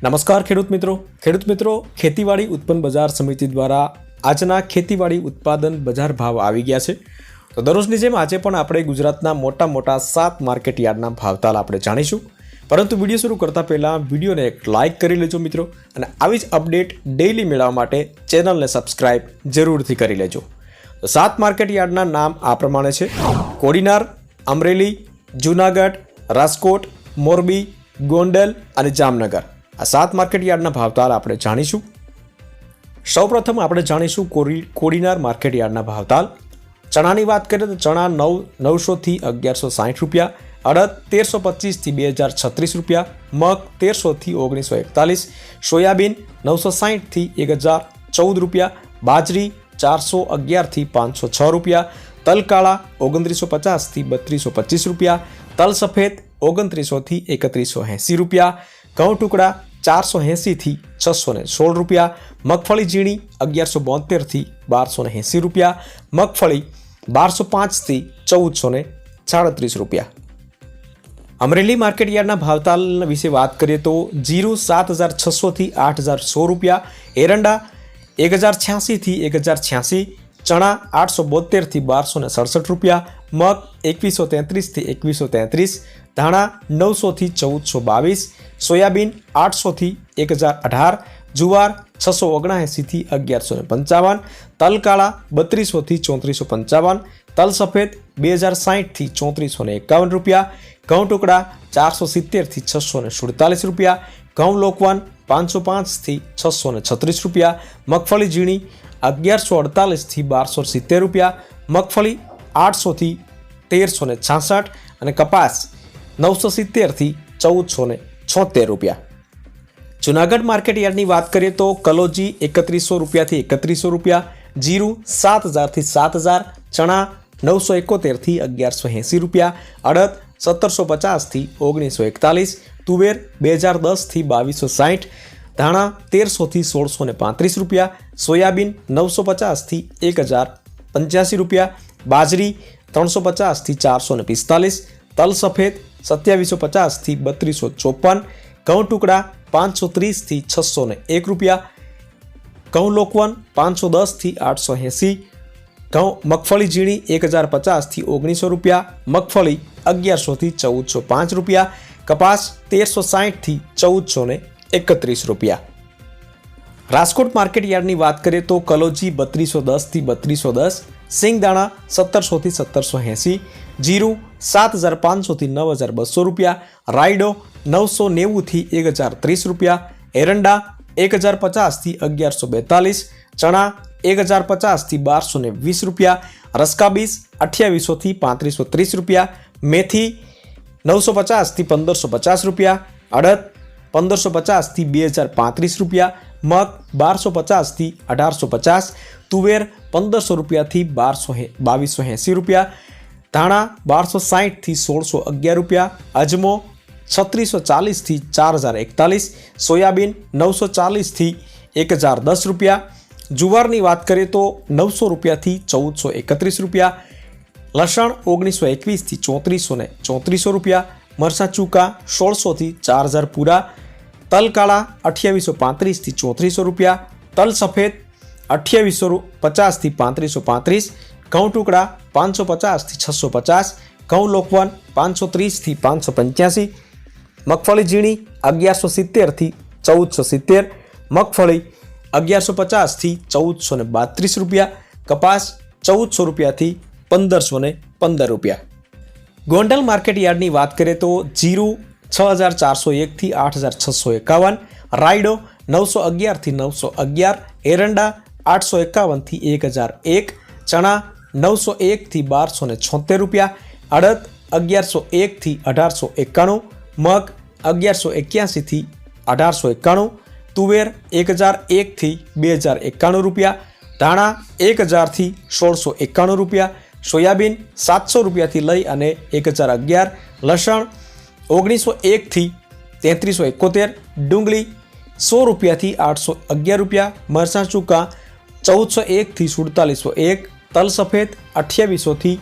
નમસ્કાર ખેડૂત મિત્રો ખેતીવાડી ઉત્પન્ન બજાર સમિતિ દ્વારા આજના ખેતીવાડી ઉત્પાદન બજાર ભાવ આવી ગયા છે। તો દરરોજની જેમ આજે પણ આપણે ગુજરાતના મોટા 7 માર્કેટ યાર્ડના ભાવતાલ આપણે જાણીશું। પરંતુ વિડીયો શરૂ કરતા પહેલા વિડીયોને એક લાઇક કરી લેજો મિત્રો, અને આવી જ અપડેટ ડેઈલી મેળવવા માટે ચેનલને સબસ્ક્રાઇબ જરૂરથી કરી લેજો। તો 7 માર્કેટ યાર્ડના નામ આ પ્રમાણે છે: કોડીનાર, અમરેલી, જૂનાગઢ, રાજકોટ, મોરબી, ગોંડલ અને જામનગર। આ 7 માર્કેટ યાર્ડના ભાવતાલ આપણે જાણીશું। સૌપ્રથમ આપણે જાણીશું કોડીનાર માર્કેટ યાર્ડના ભાવતાલ। ચણાની વાત કરીએ તો ચણા 900 થી 1160 રૂપિયા, અડદ 1325 થી 2036 રૂપિયા, મગ 1300 થી 1941, સોયાબીન 960 થી 1014 રૂપિયા, બાજરી 411 થી 506 રૂપિયા, તલ કાળા 2950 થી 3225 રૂપિયા, તલ સફેદ 2900 થી 3180 રૂપિયા, ઘઉં ટુકડા 480 થી 616 રૂપિયા, મગફળી ઝીણી 1172 થી 1280 રૂપિયા, મગફળી 1205 થી 1437 રૂપિયા। અમરેલી માર્કેટ યાર્ડના ભાવતાલ વિશે વાત કરીએ તો જીરું 7600 થી 80100 રૂપિયા, એરંડા 1086 થી 1086, ચણા 872 થી 1267 રૂપિયા, મગ 2133 થી 2133, ધાણા 900 થી 1422, સોયાબીન 800 થી 1018, જુવાર 679 થી 1155, તલ કાળા 3200 થી 3455, તલ સફેદ 2060 થી 3451 રૂપિયા, ઘઉં ટુકડા 470 થી 647 રૂપિયા, ઘઉં લોકવન 505 થી 636 રૂપિયા, મગફળી ઝીણી 1148 થી 1270 રૂપિયા, મગફળી 800 થી 1366 અને કપાસ 970 થી 1476 રૂપિયા। જૂનાગઢ માર્કેટ યાર્ડની વાત કરીએ તો કલોજી 3100 રૂપિયાથી 3100 રૂપિયા, જીરું 7000 થી 7000, ચણા 971 થી 1180 રૂપિયા, અડદ 1750 થી 1941, તુવેર 2010 થી 2260, ધાણા 1300 થી 1635 રૂપિયા, સોયાબીન 950 થી 1085 રૂપિયા, બાજરી 350 થી 445, તલ સફેદ 2750 થી 3254, ઘઉં ટુકડા 530 થી 601 રૂપિયા, ઘઉં લોકવન 510 થી 880, ઘઉં મગફળી ઝીણી 1050 થી 1900 રૂપિયા, મગફળી 1100 થી 1405 રૂપિયા, કપાસ 1360 થી 1431 રૂપિયા। રાજકોટ માર્કેટ યાર્ડની વાત કરીએ તો કલોજી 3210 થી 3210, સિંગદાણા 1700 થી 1780, જીરું 7500 થી 9200 રૂપિયા, રાયડો 990 થી 1030 રૂપિયા, એરંડા 1050 થી 1142, ચણા 1050 થી 1220 રૂપિયા, રસકાબીજ 2800 થી 3530 રૂપિયા, મેથી 950 થી 1550 રૂપિયા, અડદ 1550 થી 2035 રૂપિયા, મગ 1250 થી 1850, તુવેર 1500 રૂપિયાથી 2280 રૂપિયા, ધાણા 1260 થી 1611 રૂપિયા, અજમો 3640 થી 4041, સોયાબીન 940 થી 1010 રૂપિયા, જુવારની વાત કરીએ તો 900 રૂપિયાથી 1431 રૂપિયા, લસણ 1921 થી 3434 રૂપિયા, મરચાં ચૂકા 1600 થી 4000 પૂરા, તલ કાળા 2835 થી 3400 રૂપિયા, તલ સફેદ 2850 થી 3535, ઘઉં ટુકડા 550 થી 650, ઘઉં લોકવન 530 થી 585, મગફળી ઝીણી 1170 થી 1470, મગફળી 1150 થી 1432 રૂપિયા, કપાસ 1400 રૂપિયાથી 1515 રૂપિયા। ગોંડલ માર્કેટ યાર્ડની વાત કરીએ તો જીરું 6401 થી 8651, રાયડો 911 થી 911, એરંડા 851 થી 1001, ચણા 901 થી 1276 રૂપિયા, અડદ 1101 થી 1891, મગ 1181 થી 1891, તુવેર 1001 થી 2091 રૂપિયા, ધાણા 1000 થી 1691 રૂપિયા, સોયાબીન 700 રૂપિયાથી લઈ અને 1011, લસણ 1901 થી 3371, ડુંગળી 100 રૂપિયાથી 811 રૂપિયા, મરચાં ચૂકા 1401 થી 4701, તલ સફેદ 2800 થી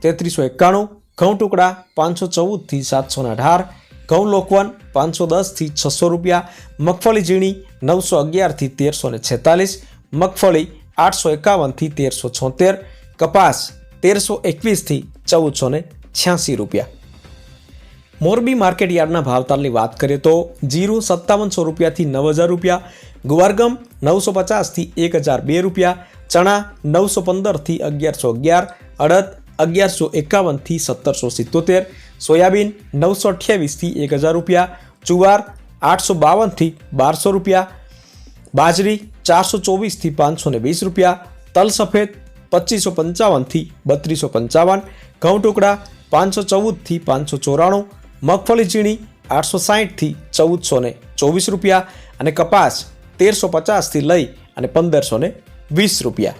3391, ઘઉં ટુકડા 514 થી 718, ઘઉં લોકવન 510 થી 600 રૂપિયા, મગફળી ઝીણી 911 થી 1346, મગફળી 851 થી 1376, કપાસ 1321 થી 1486 રૂપિયા. મોરબી માર્કેટ યાર્ડના ભાવતાલની વાત કરીએ તો જીરું 5700 રૂપિયાથી 9000 રૂપિયા, ગુવારગમ 950 થી 1002 રૂપિયા, ચણા 915 થી 1111, અડદ 1151 થી 1777, સોયાબીન 928 થી 1000 રૂપિયા, જુવાર 852 થી 1200 રૂપિયા, બાજરી 424 થી 520 રૂપિયા, તલ સફેદ 2555 થી 3255, ઘઉં ટુકડા 514 થી 594, મગફળી ઝીણી 860 થી 1424 રૂપિયા અને કપાસ 1350 થી લઈ અને 1520 રૂપિયા.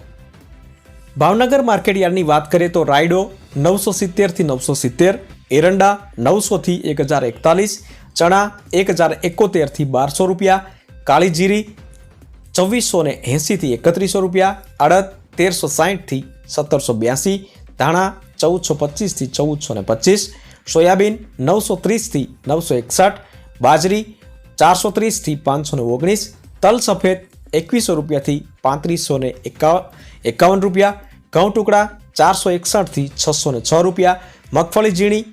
ભાવનગર માર્કેટ યાર્ડની વાત કરીએ તો રાયડો 970 થી 970, એરંડા 900 થી 1041, ચણા 1071 થી 1200 રૂપિયા, કાળી જીરી 2480 થી 3100 રૂપિયા, અડદ 1360 થી 1782, ધાણા 1425 થી 1425, સોયાબીન 930 થી 961, બાજરી 430 થી 519, તલ સફેદ 2100 રૂપિયાથી 3551 રૂપિયા, ઘઉં ટુકડા 461 થી 606 રૂપિયા, મગફળી ઝીણી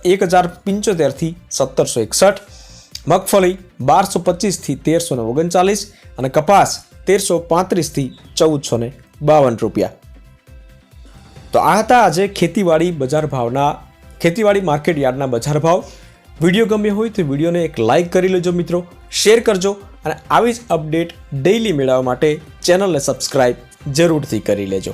1075 થી 1761, મગફળી 1225 થી 1339 અને કપાસ 1335 થી 1452 રૂપિયા. તો આ હતા આજે ખેતીવાડી માર્કેટ યાર્ડના બજાર ભાવ. વિડીયો ગમ્યો હોય તો વિડીયોને એક લાઇક કરી લેજો મિત્રો, શેર કરજો અને આવી જ અપડેટ ડેઇલી મેળવવા માટે ચેનલને સબસ્ક્રાઇબ જરૂરથી કરી લેજો.